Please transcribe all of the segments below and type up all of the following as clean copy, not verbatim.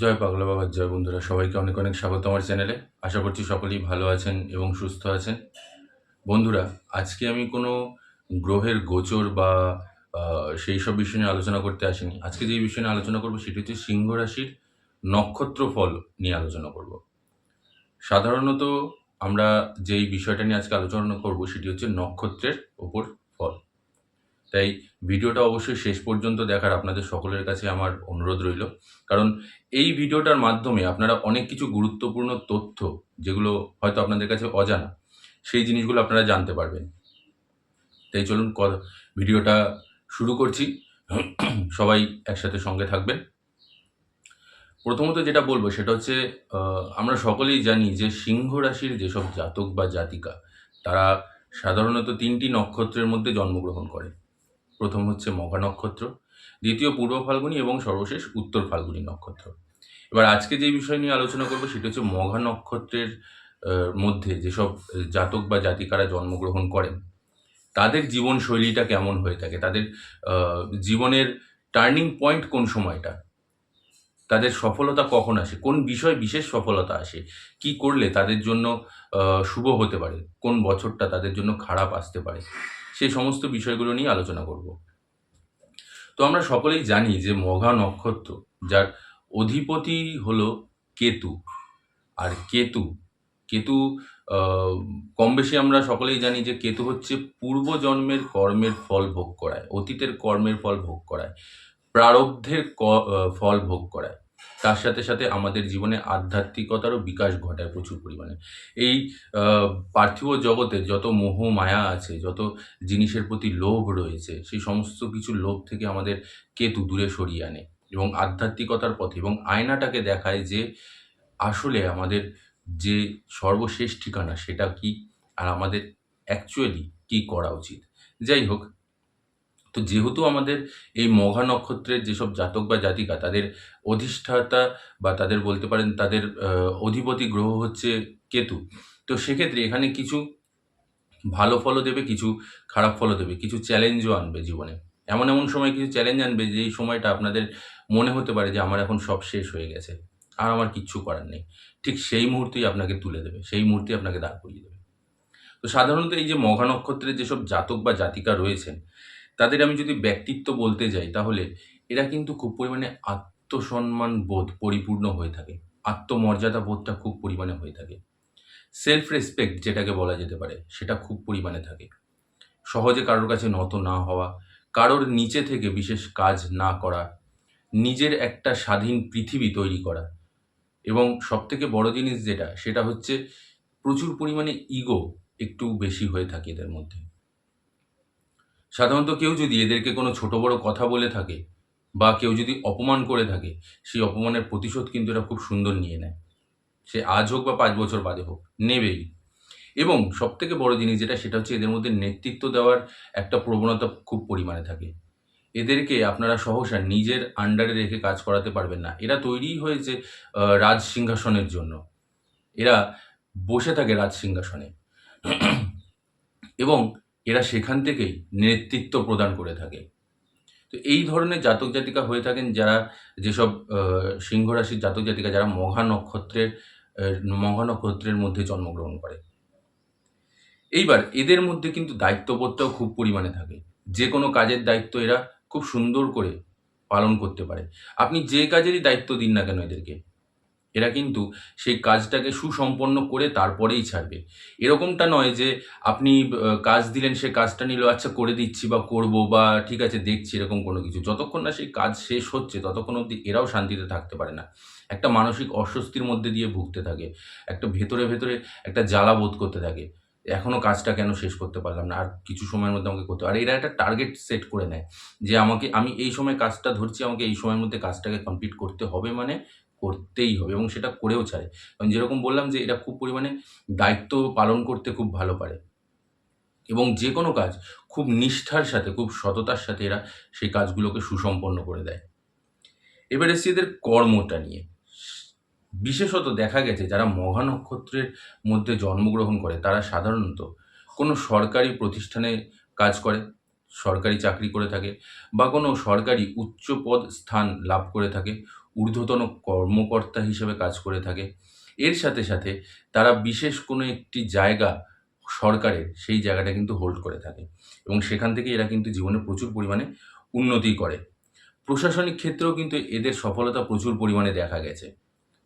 জয় পাগলা বাবার জয়। বন্ধুরা সবাইকে অনেক অনেক স্বাগত আমার চ্যানেলে। আশা করছি সকলেই ভালো আছেন এবং সুস্থ আছেন। বন্ধুরা, আজকে আমি কোনো গ্রহের গোচর বা সেই সব বিষয় নিয়ে আলোচনা করতে আসিনি। আজকে যে বিষয় নিয়ে আলোচনা করব সেটি হচ্ছে সিংহ রাশির নক্ষত্র ফল নিয়ে আলোচনা করব। সাধারণত আমরা যেই বিষয়টা নিয়ে আজকে আলোচনা করব সেটি হচ্ছে নক্ষত্রের ওপর ফল। তাই ভিডিওটা অবশ্যই শেষ পর্যন্ত দেখার আপনাদের সকলের কাছে আমার অনুরোধ রইল। কারণ এই ভিডিওটার মাধ্যমে আপনারা অনেক কিছু গুরুত্বপূর্ণ তথ্য, যেগুলো হয়তো আপনাদের কাছে অজানা, সেই জিনিসগুলো আপনারা জানতে পারবেন। তাই চলুন ভিডিওটা শুরু করছি। সবাই একসাথে সঙ্গে থাকবেন। প্রথমত যেটা বলবো সেটা হচ্ছে, আমরা সকলেই জানি যে সিংহ রাশির যেসব জাতক বা জাতিকা, তারা সাধারণত ৩টি নক্ষত্রের মধ্যে জন্মগ্রহণ করে। প্রথম হচ্ছে মঘা নক্ষত্র, দ্বিতীয় পূর্ব ফাল্গুনী এবং সর্বশেষ উত্তর ফাল্গুনী নক্ষত্র। এবার আজকে যে বিষয় নিয়ে আলোচনা করব সেটা হচ্ছে মঘা নক্ষত্রের মধ্যে যেসব জাতক বা জাতিকারা জন্মগ্রহণ করেন, তাদের জীবনশৈলীটা কেমন হয়ে থাকে, তাদের জীবনের টার্নিং পয়েন্ট কোন সময়টা, তাদের সফলতা কখন আসে, কোন বিষয় বিশেষ সফলতা আসে, কি করলে তাদের জন্য শুভ হতে পারে, কোন বছরটা তাদের জন্য খারাপ আসতে পারে, সেই সমস্ত বিষয়গুলো নিয়ে আলোচনা করব। তো আমরা সকলেই জানি যে মঘা নক্ষত্র, যার অধিপতি হলো কেতু। আর কেতু কেতু কম বেশি আমরা সকলেই জানি যে কেতু হচ্ছে পূর্বজন্মের কর্মের ফল ভোগ করায়, অতীতের কর্মের ফল ভোগ করায়, প্রারব্ধের ফল ভোগ করায়। তার সাথে সাথে আমাদের জীবনে আধ্যাত্মিকতারও বিকাশ ঘটায় প্রচুর পরিমাণে। এই পার্থিব জগতে যত মোহ মায়া আছে, যত জিনিসের প্রতি লোভ রয়েছে, সেই সমস্ত কিছু লোভ থেকে আমাদের কেতু দূরে সরিয়ে আনে এবং আধ্যাত্মিকতার পথে এবং আয়নাটাকে দেখায় যে আসলে আমাদের যে সর্বশেষ ঠিকানা সেটা কি, আর আমাদের অ্যাকচুয়ালি কি করা উচিত। যাই হোক, তো যেহেতু আমাদের এই মঘা নক্ষত্রের যেসব জাতক বা জাতিকা, তাদের অধিষ্ঠাতা বা তাদের বলতে পারেন তাদের অধিপতি গ্রহ হচ্ছে কেতু। তো সেক্ষেত্রে এখানে কিছু ভালো ফলও দেবে, কিছু খারাপ ফলও দেবে, কিছু চ্যালেঞ্জও আনবে জীবনে। এমন এমন সময় কিছু চ্যালেঞ্জ আনবে যে এই সময়টা আপনাদের মনে হতে পারে যে আমার এখন সব শেষ হয়ে গেছে, আর আমার কিচ্ছু করার নেই। ঠিক সেই মুহূর্তেই আপনাকে তুলে দেবে, সেই মুহূর্তেই আপনাকে দাঁড় করিয়ে দেবে। তো সাধারণত এই যে মঘা নক্ষত্রের যেসব জাতক বা জাতিকা রয়েছেন, তাদের আমি যদি ব্যক্তিত্ব বলতে যাই, তাহলে এরা কিন্তু খুব পরিমাণে আত্মসম্মান বোধ পরিপূর্ণ হয়ে থাকে। আত্মমর্যাদা বোধটা খুব পরিমাণে হয়ে থাকে। সেলফ রেসপেক্ট যেটাকে বলা যেতে পারে, সেটা খুব পরিমাণে থাকে। সহজে কারোর কাছে নত না হওয়া, কারোর নিচে থেকে বিশেষ কাজ না করা, নিজের একটা স্বাধীন পৃথিবী তৈরি করা, এবং সবথেকে বড় জিনিস যেটা, সেটা হচ্ছে প্রচুর পরিমাণে ইগো একটু বেশি হয়ে থাকে এদের মধ্যে। সাধারণত কেউ যদি এদেরকে কোনো ছোট বড় কথা বলে থাকে বা কেউ যদি অপমান করে থাকে, সেই অপমানের প্রতিশোধ কিন্তু এরা খুব সুন্দর নিয়ে নেয়। সে আজ হোক বা ৫ বছর বাদে হোক, নেবেই। এবং সবথেকে বড় জিনিস যেটা, সেটা হচ্ছে এদের মধ্যে নেতৃত্ব দেওয়ার একটা প্রবণতা খুব পরিমাণে থাকে। এদেরকে আপনারা সহসা নিজের আন্ডারে রেখে কাজ করাতে পারবেন না। এরা তৈরিই হয়েছে রাজ সিংহাসনের জন্য। এরা বসে থাকে রাজ সিংহাসনে এবং এরা সেখান থেকেই নেতৃত্ব প্রদান করে থাকে। তো এই ধরনের জাতক জাতিকা হয়ে থাকেন যারা, যেসব সিংহ রাশির জাতক জাতিকা যারা মঘা নক্ষত্রের মধ্যে জন্মগ্রহণ করে। এইবার এদের মধ্যে কিন্তু দায়িত্ববোধটাও খুব পরিমাণে থাকে। যে কোনো কাজের দায়িত্ব এরা খুব সুন্দর করে পালন করতে পারে। আপনি যে কাজেরই দায়িত্ব দিন না কেন এদেরকে, এরা কিন্তু সেই কাজটাকে সুসম্পন্ন করে তারপরেই ছাড়বে। এরকমটা নয় যে আপনি কাজ দিলেন, সে কাজটা নিল, আচ্ছা করে দিচ্ছি বা করব বা ঠিক আছে দেখছি, এরকম কোনো কিছু। যতক্ষণ না সেই কাজ শেষ হচ্ছে ততক্ষণ অবধি এরাও শান্তিতে থাকতে পারে না। একটা মানসিক অস্বস্তির মধ্যে দিয়ে ভুগতে থাকে। একটা ভেতরে, ভেতরে একটা জ্বালা বোধ করতে থাকে। এখনো কাজটা কেন শেষ করতে পারলাম না? আর কিছু সময়ের মধ্যে আমাকে করতে হবে। আর এরা একটা টার্গেট সেট করে নেয় যে আমি এই সময় কাজটা ধরছি, আমাকে এই সময়ের মধ্যে কাজটাকে কমপ্লিট করতে হবে, মানে করতেই হবে, এবং সেটা করেও ছাড়ে। কারণ যেরকম বললাম যে এরা খুব পরিমাণে দায়িত্ব পালন করতে খুব ভালো পারে এবং যেকোনো কাজ খুব নিষ্ঠার সাথে, খুব সততার সাথে এরা সেই কাজগুলোকে সুসম্পন্ন করে দেয়। এবার এসছি এদের কর্মটা নিয়ে। বিশেষত দেখা গেছে যারা মঘা নক্ষত্রের মধ্যে জন্মগ্রহণ করে, তারা সাধারণত কোনো সরকারি প্রতিষ্ঠানে কাজ করে, সরকারি চাকরি করে থাকে বা কোনো সরকারি উচ্চ পদ স্থান লাভ করে থাকে, ঊর্ধ্বতন কর্মকর্তা হিসেবে কাজ করে থাকে। এর সাথে সাথে তারা বিশেষ কোনো একটি জায়গা সরকারের, সেই জায়গাটা কিন্তু হোল্ড করে থাকে এবং সেখান থেকে এরা কিন্তু জীবনে প্রচুর পরিমাণে উন্নতি করে। প্রশাসনিক ক্ষেত্রেও কিন্তু এদের সফলতা প্রচুর পরিমাণে দেখা গেছে।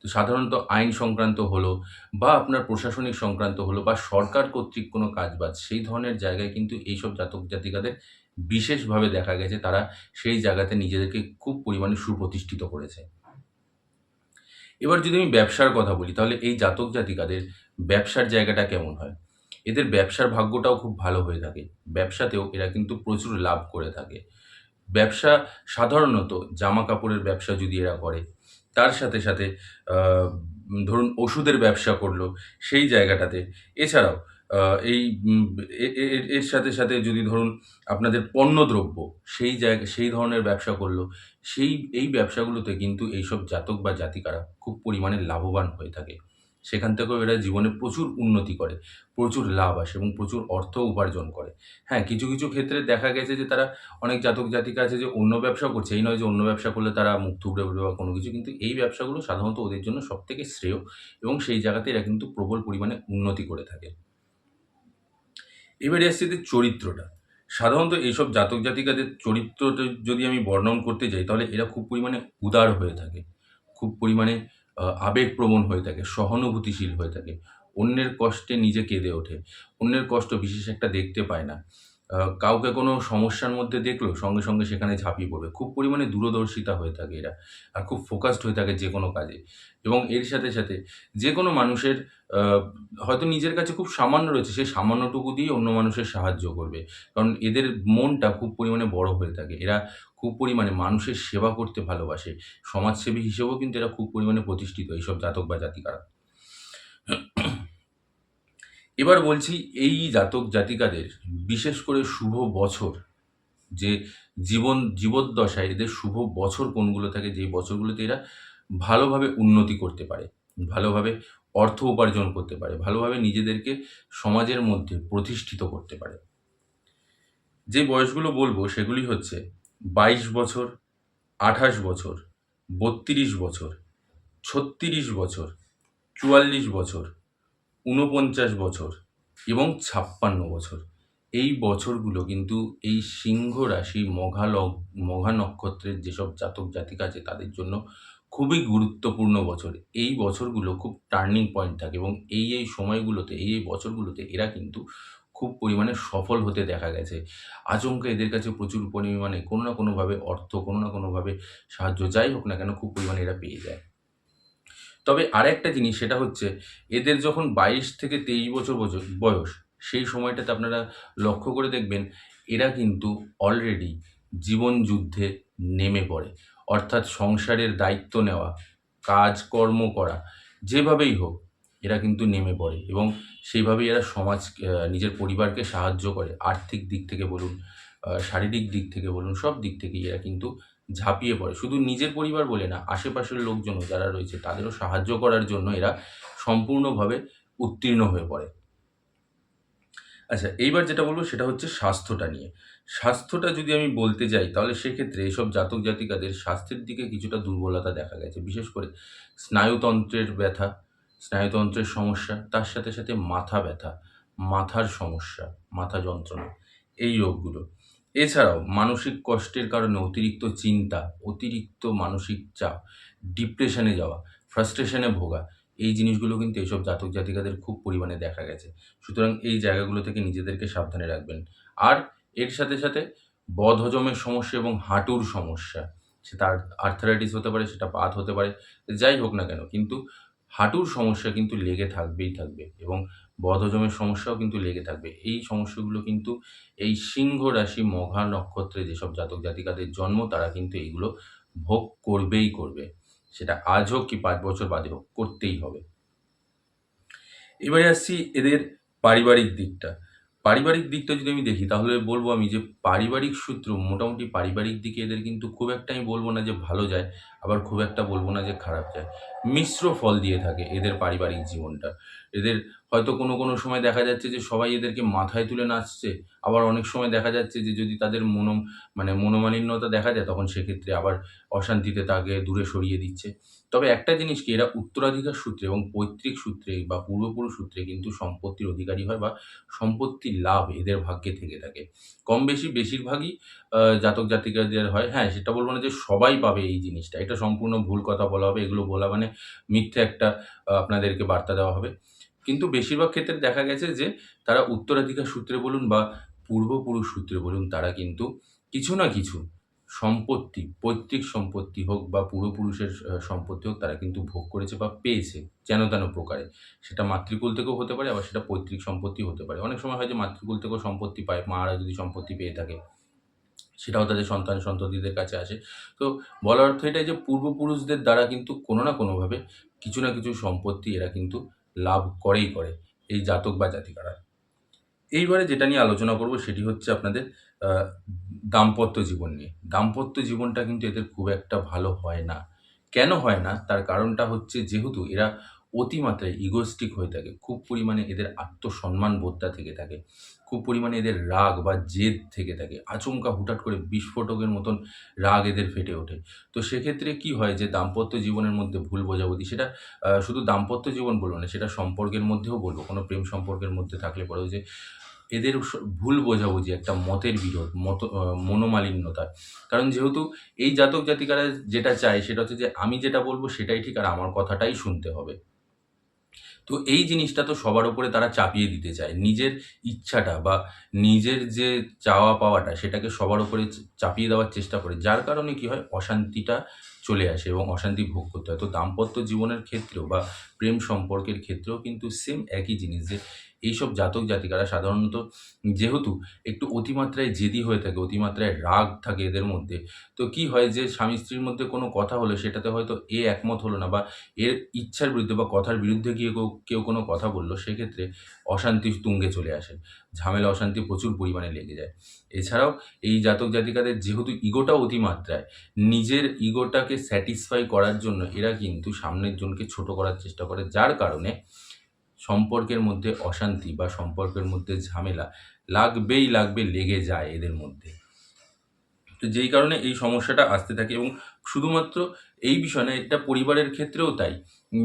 তো সাধারণত আইন সংক্রান্ত হলো বা আপনার প্রশাসনিক সংক্রান্ত হলো বা সরকার কর্তৃক কোনো কাজবাজ, সেই ধরনের জায়গায় কিন্তু এইসব জাতক জাতিকাদের বিশেষভাবে দেখা গেছে তারা সেই জায়গাতে নিজেদেরকে খুব পরিমাণে সুপ্রতিষ্ঠিত করেছে। এবার যদি আমি ব্যবসার কথা বলি, তাহলে এই জাতক জাতিকাদের ব্যবসার জায়গাটা কেমন হয়? এদের ব্যবসার ভাগ্যটাও খুব ভালো হয়ে থাকে। ব্যবসাতেও এরা কিন্তু প্রচুর লাভ করে থাকে। ব্যবসা সাধারণত জামাকাপড়ের ব্যবসা যদি এরা করে, তার সাথে সাথে আ ধরুন ওষুধের ব্যবসা করলো সেই জায়গাটাতে। এছাড়াও আ এই উম এ এ এ এর সাথে সাথে যদি ধরুন আপনাদের পণ্যদ্রব্য, সেই ধরনের ব্যবসা করলো, এই ব্যবসাগুলোতে কিন্তু এইসব জাতক বা জাতিকারা খুব পরিমাণে লাভবান হয়ে থাকে। সেখান থেকেও এরা জীবনে প্রচুর উন্নতি করে, প্রচুর লাভ আসে এবং প্রচুর অর্থ উপার্জন করে। হ্যাঁ, কিছু, কিছু ক্ষেত্রে দেখা গেছে যে তারা, অনেক জাতক জাতিকা আছে যে অন্য ব্যবসাও করছে। এই নয় যে অন্য ব্যবসা করলে তারা মুখ থুবড়ে পড়বে বা কোনো কিছু। কিন্তু এই ব্যবসাগুলো সাধারণত ওদের জন্য সবথেকে শ্রেয় এবং সেই জায়গাতে এরা কিন্তু প্রবল পরিমাণে উন্নতি করে থাকে। এবারে আসছে এদের চরিত্রটা। সাধারণত এইসব জাতক জাতিকাদের চরিত্রটা যদি আমি বর্ণন করতে যাই, তাহলে এরা খুব পরিমাণে উদার হয়ে থাকে। খুব পরিমাণে আবেগপ্রবণ হয়ে থাকে, সহানুভূতিশীল হয়ে থাকে। অন্যের কষ্টে নিজে কেঁদে ওঠে। অন্যের কষ্ট বিশেষ একটা দেখতে পায় না। কাউকে কোনো সমস্যার মধ্যে দেখলো, সঙ্গে, সঙ্গে সেখানে ঝাঁপিয়ে পড়বে। খুব পরিমাণে দূরদর্শিতা হয়ে থাকে এরা। আর খুব ফোকাসড হয়ে থাকে যেকোনো কাজে। এবং এর সাথে, সাথে যেকোনো মানুষের আ হয়তো নিজের কাছে খুব সামান্য রয়েছে, সেই সামান্যটুকু দিয়েই অন্য মানুষের সাহায্য করবে। কারণ এদের মনটা খুব পরিমাণে বড় হয়ে থাকে। এরা খুব পরিমাণে মানুষের সেবা করতে ভালোবাসে। সমাজসেবী হিসেবেও কিন্তু এরা খুব পরিমাণে প্রতিষ্ঠিত, এইসব জাতক বা জাতিকারা। এবার বলছি এই জাতক জাতিকাদের বিশেষ করে শুভ বছর, যে জীবদ্দশায় এদের শুভ বছর কোনগুলো থাকে, যেই বছরগুলোতে এরা ভালোভাবে উন্নতি করতে পারে, ভালোভাবে অর্থ উপার্জন করতে পারে, ভালোভাবে নিজেদেরকে সমাজের মধ্যে প্রতিষ্ঠিত করতে পারে। যে বয়সগুলো বলবো সেগুলি হচ্ছে ২২ বছর, ২৮ বছর, ৩২ বছর, ৩৬ বছর, ৪৪ বছর, ৪৯ বছর এবং ৫৬ বছর। এই বছরগুলো কিন্তু এই সিংহ রাশি মঘা নক্ষত্রের যেসব জাতক জাতিকা আছে তাদের জন্য খুবই গুরুত্বপূর্ণ বছর। এই বছরগুলো খুব টার্নিং পয়েন্ট থাকে এবং এই সময়গুলোতে, এই বছরগুলোতে এরা কিন্তু খুব পরিমাণে সফল হতে দেখা গেছে। আচমকা এদের কাছে প্রচুর পরিমাণে কোনো না কোনোভাবে অর্থ, কোনো না কোনোভাবে সাহায্য, যাই হোক না কেন, খুব পরিমাণে এরা পেয়ে যায়। তবে আরেকটা জিনিস, সেটা হচ্ছে এদের যখন ২২ থেকে ২৩ বছর বয়স, সেই সময়টাতে আপনারা লক্ষ্য করে দেখবেন এরা কিন্তু অলরেডি জীবন যুদ্ধে নেমে পড়ে। অর্থাৎ সংসারের দায়িত্ব নেওয়া, কাজকর্ম করা, যেভাবেই হোক এরা কিন্তু নেমে পড়ে এবং সেইভাবেই এরা নিজের পরিবারকে সাহায্য করে। আর্থিক দিক থেকে বলুন, শারীরিক দিক থেকে বলুন, সব দিক থেকেই এরা কিন্তু ঝাঁপিয়ে পড়ে। শুধু নিজের পরিবার বলে না, আশেপাশের লোকজনও যারা রয়েছে তাদেরও সাহায্য করার জন্য এরা সম্পূর্ণভাবে উত্তীর্ণ হয়ে পড়ে। আচ্ছা, এইবার যেটা বলব সেটা হচ্ছে স্বাস্থ্যটা নিয়ে। স্বাস্থ্যটা যদি আমি বলতে যাই, তাহলে সেক্ষেত্রে এসব জাতক জাতিকাদের স্বাস্থ্যের দিকে কিছুটা দুর্বলতা দেখা গেছে। বিশেষ করে স্নায়ুতন্ত্রের ব্যথা, স্নায়ুতন্ত্রের সমস্যা, তার সাথে, সাথে মাথা ব্যথা, মাথার সমস্যা, মাথা যন্ত্রণা, এই রোগগুলো। এছাড়াও মানসিক কষ্টের কারণে অতিরিক্ত চিন্তা, অতিরিক্ত মানসিক চাপ, ডিপ্রেশনে যাওয়া, ফ্রাস্ট্রেশনে ভোগা, এই জিনিসগুলো কিন্তু এইসব জাতক জাতিকাদের খুব পরিমাণে দেখা গেছে। সুতরাং এই জায়গাগুলো থেকে নিজেদেরকে সাবধানে রাখবেন। আর এর সাথে, সাথে বদহজমের সমস্যা এবং হাঁটুর সমস্যা, সেটা আর্থারাইটিস হতে পারে, সেটা বাত হতে পারে, যাই হোক না কেন, কিন্তু হাঁটুর সমস্যা কিন্তু লেগে থাকবেই থাকবে এবং বদহজমের সমস্যাও কিন্তু লেগে থাকবে। এই সমস্যাগুলো কিন্তু এই সিংহ রাশি মঘা নক্ষত্রে যেসব জাতক জাতিকাদের জন্ম, তারা কিন্তু এইগুলো ভোগ করবেই করবে। সেটা আজ হোক কি ৫ বছর বাদে হোক, করতেই হবে। এবারে আসছি এদের পারিবারিক দিকটা। পারিবারিক দিকটা যদি আমি দেখি, তাহলে বলব আমি যে পারিবারিক সূত্র, মোটামুটি পারিবারিক দিকে এদের কিন্তু খুব একটা আমি বলব না যে ভালো যায়। আবার খুব একটা বলবো না যে খারাপ যায়। মিশ্র ফল দিয়ে থাকে এদের পারিবারিক জীবনটা। এদের হয়তো কোনো সময় দেখা যাচ্ছে যে সবাই এদেরকে মাথায় তুলে নাচছে। আবার অনেক সময় দেখা যাচ্ছে যে যদি তাদের মনোমালিন্যতা দেখা যায় তখন সেক্ষেত্রে আবার অশান্তিতে তাকে দূরে সরিয়ে দিচ্ছে। তবে একটা জিনিস কি, এরা উত্তরাধিকার সূত্রে এবং পৈতৃক সূত্রে বা পূর্বপুরুষ সূত্রে কিন্তু সম্পত্তির অধিকারী হয় বা সম্পত্তির লাভ এদের ভাগ্যে থেকে থাকে। কম বেশি বেশিরভাগই জাতক জাতিকাদের হয়। হ্যাঁ, সেটা বলব না যে সবাই পাবে এই জিনিসটা। এটা সম্পূর্ণ ভুল কথা বলা হবে। এগুলো বলা মানে মিথ্যে একটা আপনাদেরকে বার্তা দেওয়া হবে। কিন্তু বেশিরভাগ ক্ষেত্রে দেখা গেছে যে তারা উত্তরাধিকার সূত্রে বলুন বা পূর্বপুরুষ সূত্রে বলুন, তারা কিন্তু কিছু না কিছু সম্পত্তি, পৈতৃক সম্পত্তি হোক বা পূর্বপুরুষের সম্পত্তি হোক, তারা কিন্তু ভোগ করেছে বা পেয়েছে যেন-তেন প্রকারে। সেটা মাতৃকুল থেকেও হতে পারে, আবার সেটা পৈতৃক সম্পত্তিও হতে পারে। অনেক সময় হয় যে মাতৃকুল থেকেও সম্পত্তি পায়, মারা যদি সম্পত্তি পেয়ে থাকে, সেটাও তাদের সন্তান-সন্ততিদের কাছে আসে। তো বলার অর্থ এটাই যে পূর্বপুরুষদের দ্বারা কিন্তু কোনো না কোনোভাবে কিছু না কিছু সম্পত্তি এরা কিন্তু লাভ করেই করে, এই জাতক বা জাতিকারা। এইবারে যেটা নিয়ে আলোচনা করব সেটি হচ্ছে আপনাদের আ দাম্পত্য জীবন নিয়ে। দাম্পত্য জীবনটা কিন্তু এদের খুব একটা ভালো হয় না। কেন হয় না? তার কারণটা হচ্ছে যেহেতু এরা অতিমাত্রায় ইগোইস্টিক হয়ে থাকে। খুব পরিমাণে এদের আত্মসম্মান বোধটা থেকে থাকে। খুব পরিমাণে এদের রাগ বা জেদ থেকে থাকে। আচমকা হুটহাট করে বিস্ফোটকের মতন রাগ এদের ফেটে ওঠে। তো সেক্ষেত্রে কি হয় যে দাম্পত্য জীবনের মধ্যে ভুল বোঝাবুঝি, সেটা শুধু দাম্পত্য জীবন বলব না, সেটা সম্পর্কের মধ্যেও বলব। কোনো প্রেম সম্পর্কের মধ্যে থাকলে পরেও যে এদের ভুল বোঝাবুঝি, একটা মতের বিরোধ, মনোমালিন্যতা। কারণ যেহেতু এই জাতক জাতিকারা যেটা চায় সেটা হচ্ছে যে আমি যেটা বলব সেটাই ঠিক আর আমার কথাটাই শুনতে হবে। তো এই জিনিসটা তো সবার উপরে তারা চাপিয়ে দিতে চায়। নিজের ইচ্ছাটা বা নিজের যে চাওয়া পাওয়াটা সেটাকে সবার উপরে চাপিয়ে দেওয়ার চেষ্টা করে। যার কারণে কি হয়, অশান্তিটা চলে আসে এবং অশান্তি ভোগ করতে হয়। তো দাম্পত্য জীবনের ক্ষেত্রেও বা প্রেম সম্পর্কের ক্ষেত্রেও কিন্তু সেম একই জিনিস যে এইসব জাতক জাতিকারা সাধারণত যেহেতু একটু অতিমাত্রায় জেদি হয়ে থাকে, অতিমাত্রায় রাগ থাকে এদের মধ্যে। তো কি হয় যে স্বামী-স্ত্রীর মধ্যে কোনো কথা হলো সেটাতে হয়তো এ একমত হলো না বা এর ইচ্ছার বিরুদ্ধে বা কথার বিরুদ্ধে গিয়ে কেউ কোনো কথা বলল, সেক্ষেত্রে অশান্তি তুঙ্গে চলে আসে। ঝামেলা অশান্তি প্রচুর পরিমাণে লেগে যায়। এছাড়াও এই জাতক জাতিকাদের যেহেতু ইগোটা অতিমাত্রায়, নিজের ইগোটাকে স্যাটিসফাই করার জন্য এরা কিন্তু সামনের জনকে ছোট করার চেষ্টা করে। যার কারণে সম্পর্কের মধ্যে অশান্তি বা সম্পর্কের মধ্যে ঝামেলা লাগবেই লাগবে, লেগে যায় এদের মধ্যে। তো যেই কারণে এই সমস্যাটা আসতে থাকে এবং শুধুমাত্র এই বিষয় না, এটা পরিবারের ক্ষেত্রেও তাই।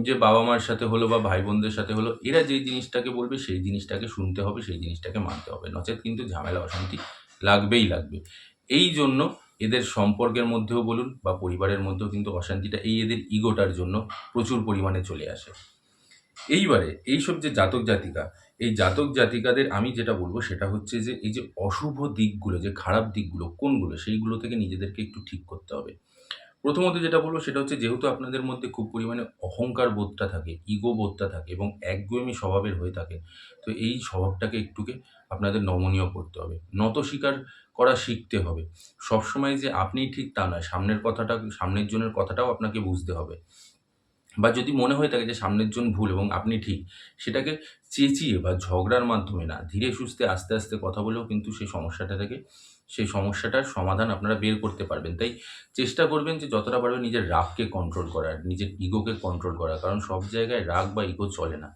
যে বাবা-মার সাথে হলো বা ভাই-বোনদের সাথে হলো, এরা যেই জিনিসটাকে বলবে সেই জিনিসটাকে শুনতে হবে, সেই জিনিসটাকে মানতে হবে। নচেৎ কিন্তু ঝামেলা অশান্তি লাগবেই লাগবে। এইজন্য এদের সম্পর্কের মধ্যেও বলুন বা পরিবারের মধ্যেও কিন্তু অশান্তিটা এই এদের ইগোটার জন্য প্রচুর পরিমাণে চলে আসে। এইবারে এইসব যে জাতক জাতিকা, এই জাতক জাতিকাদের আমি যেটা বলব সেটা হচ্ছে যে এই যে অশুভ দিকগুলো, যে খারাপ দিকগুলো কোনগুলো, সেইগুলো থেকে নিজেদেরকে একটু ঠিক করতে হবে। প্রথমত যেটা বলব সেটা হচ্ছে যেহেতু আপনাদের মধ্যে খুব পরিমাণে অহংকার বোধটা থাকে, ইগো বোধটা থাকে এবং একগুঁয়েমি স্বভাবের হয়ে থাকে। তো এই স্বভাবটাকে একটুকে আপনাদের নমনীয় করতে হবে। নত স্বীকার করা শিখতে হবে। সবসময় যে আপনিই ঠিক তা নয়, সামনের জনের কথাটাও আপনাকে বুঝতে হবে। বা যদি মনে হয়ে থাকে যে সামনের জন ভুল এবং আপনি ঠিক, সেটাকে চেঁচিয়ে বা ঝগড়ার মাধ্যমে না, ধীরে সুস্থে আস্তে, আস্তে কথা বলেও কিন্তু সেই সমস্যাটার সমাধান আপনারা বের করতে পারবেন। তাই চেষ্টা করবেন যে যতটা পারবেন নিজের রাগকে কন্ট্রোল করার, নিজের ইগোকে কন্ট্রোল করার। কারণ সব জায়গায় রাগ বা ইগো চলে না।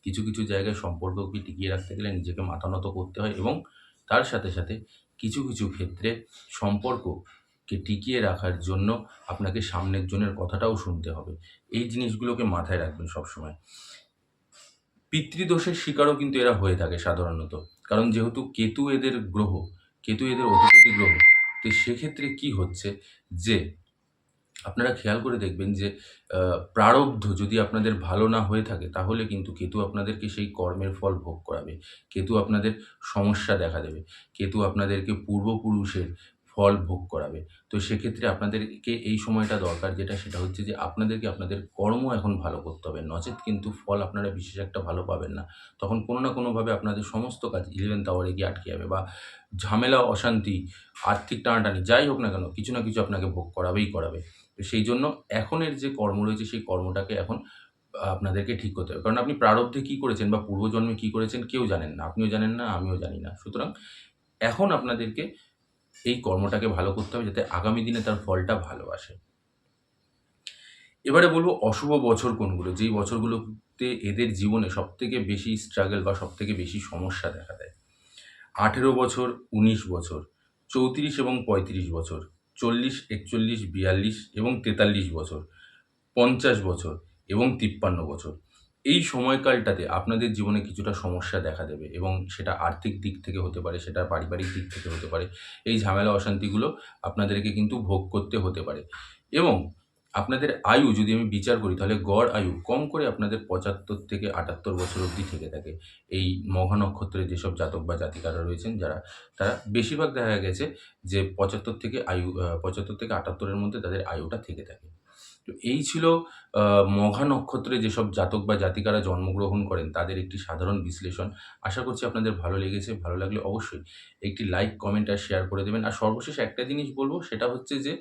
কিছু, কিছু জায়গায় সম্পর্ককে টিকিয়ে রাখতে গেলে নিজেকে মাথা নত করতে হয় এবং তার সাথে, সাথে কিছু, কিছু ক্ষেত্রে সম্পর্ককে টিকিয়ে রাখার জন্য আপনাকে সামনের জনের কথাটাও শুনতে হবে। এই জিনিসগুলোকে মাথায় রাখবেন সবসময়। পিতৃদোষের শিকারও কিন্তু এরা হয়ে থাকে সাধারণত। কারণ যেহেতু কেতু এদের অধিপতি গ্রহ। তো সেক্ষেত্রে কি হচ্ছে যে আপনারা খেয়াল করে দেখবেন যে প্রারব্ধ যদি আপনাদের ভালো না হয়ে থাকে তাহলে কিন্তু কেতু আপনাদেরকে সেই কর্মের ফল ভোগ করাবে। কেতু আপনাদের সমস্যা দেখা দেবে। কেতু আপনাদেরকে পূর্বপুরুষের ফল ভোগ করাবে। তো সেক্ষেত্রে আপনাদেরকে এই সময়টা দরকার যেটা সেটা হচ্ছে যে আপনাদেরকে আপনাদের কর্ম এখন ভালো করতে হবে। নচেৎ কিন্তু ফল আপনারা বিশেষ একটা ভালো পাবেন না। তখন কোনো না কোনোভাবে আপনাদের সমস্ত কাজ 11th আওয়ারে গিয়ে আটকে যাবে বা ঝামেলা, অশান্তি, আর্থিক টানাটানি যাই হোক না কেন কিছু না কিছু আপনাকে ভোগ করাবেই করাবে। তো সেই জন্য এখনের যে কর্ম রয়েছে সেই কর্মটাকে এখন আপনাদেরকে ঠিক করতে হবে। কারণ আপনি প্রারব্ধে কি করেছেন বা পূর্বজন্মে কি করেছেন কেউ জানেন না। আপনিও জানেন না, আমিও জানি না। সুতরাং এখন আপনাদেরকে এই কর্মটাকে ভালো করতে হবে যাতে আগামী দিনে তার ফলটা ভালো আসে। এবারে বলবো অশুভ বছর কোনগুলো, যেই বছরগুলোতে এদের জীবনে সবথেকে বেশি স্ট্রাগল বা সবথেকে বেশি সমস্যা দেখা দেয়। 18 বছর, 19 বছর, 34 এবং 35 বছর, 40, 41, 42 এবং 43 বছর, 50 বছর এবং 53 বছর। এই সময়কালটাতে আপনাদের জীবনে কিছুটা সমস্যা দেখা দেবে এবং সেটা আর্থিক দিক থেকে হতে পারে, সেটা পারিবারিক দিক থেকে হতে পারে। এই ঝামেলা অশান্তিগুলো আপনাদেরকে কিন্তু ভোগ করতে হতে পারে এবং আপনাদের আয়ু যদি আমি বিচার করি তাহলে গড় আয়ু কম করে আপনাদের 75 থেকে 78 বছর অবধি থেকে থাকে। এই মঘা নক্ষত্রের যেসব জাতক বা জাতিকারা রয়েছেন যারা, তারা বেশিরভাগ দেখা গেছে যে 75 থেকে 78 এর মধ্যে তাদের আয়ুটা থেকে থাকে। তো এই ছিল আ মঘা নক্ষত্রে যেসব জাতক বা জাতিকারা জন্মগ্রহণ করেন তাদের একটি সাধারণ বিশ্লেষণ। আশা করছি আপনাদের ভালো লেগেছে। ভালো লাগলে অবশ্যই একটি লাইক, কমেন্ট আর শেয়ার করে দেবেন। আর সর্বশেষ একটা জিনিস বলব, সেটা হচ্ছে যে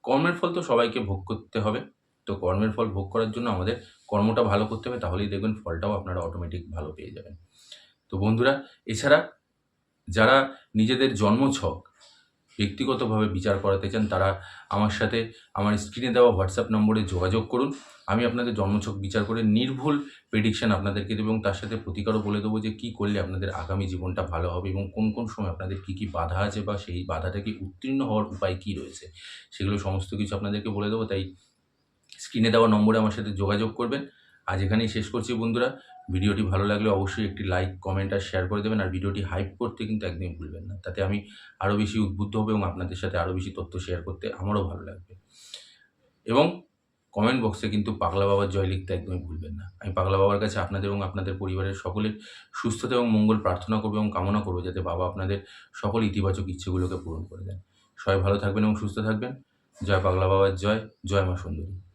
কর্মের ফল তো সবাইকে ভোগ করতে হবে। তো কর্মের ফল ভোগ করার জন্য আমাদের কর্মটা ভালো করতে হবে, তাহলেই দেখবেন ফলটাও আপনারা অটোমেটিক ভালো পেয়ে যাবেন। তো বন্ধুরা, এছাড়া যারা নিজেদের জন্মছক ব্যক্তিগতভাবে বিচার করাতে চান তারা আমার সাথে আমার স্ক্রিনে দেওয়া হোয়াটসঅ্যাপ নম্বরে যোগাযোগ করুন। আমি আপনাদের জন্মছক বিচার করে নির্ভুল প্রেডিকশন আপনাদেরকে দেবো এবং তার সাথে প্রতিকারও বলে দেবো যে কী করলে আপনাদের আগামী জীবনটা ভালো হবে এবং কোন, কোন সময় আপনাদের কী বাধা আছে বা সেই বাধা থেকে উত্তীর্ণ হওয়ার উপায় কী রয়েছে। সেগুলো সমস্ত কিছু আপনাদেরকে বলে দেবো। তাই স্ক্রিনে দেওয়া নম্বরে আমার সাথে যোগাযোগ করবেন। আজ এখানেই শেষ করছি বন্ধুরা। ভিডিওটি ভালো লাগলে অবশ্যই একটি লাইক, কমেন্ট আর শেয়ার করে দেবেন। আর ভিডিওটি হাইপ করতে কিন্তু একদমই ভুলবেন না। তাতে আমি আরও বেশি উদ্বুদ্ধ হব এবং আপনাদের সাথে আরও বেশি তথ্য শেয়ার করতে আমারও ভালো লাগবে। এবং কমেন্ট বক্সে কিন্তু পাগলা বাবার জয় লিখতে একদমই ভুলবেন না। আমি পাগলা বাবার কাছে আপনাদের এবং আপনাদের পরিবারের সকলের সুস্থতা এবং মঙ্গল প্রার্থনা করব এবং কামনা করব যাতে বাবা আপনাদের সকল ইতিবাচক ইচ্ছেগুলোকে পূরণ করে দেন। সবাই ভালো থাকবেন এবং সুস্থ থাকবেন। জয় পাগলা বাবার জয়, জয় মা সুন্দরী।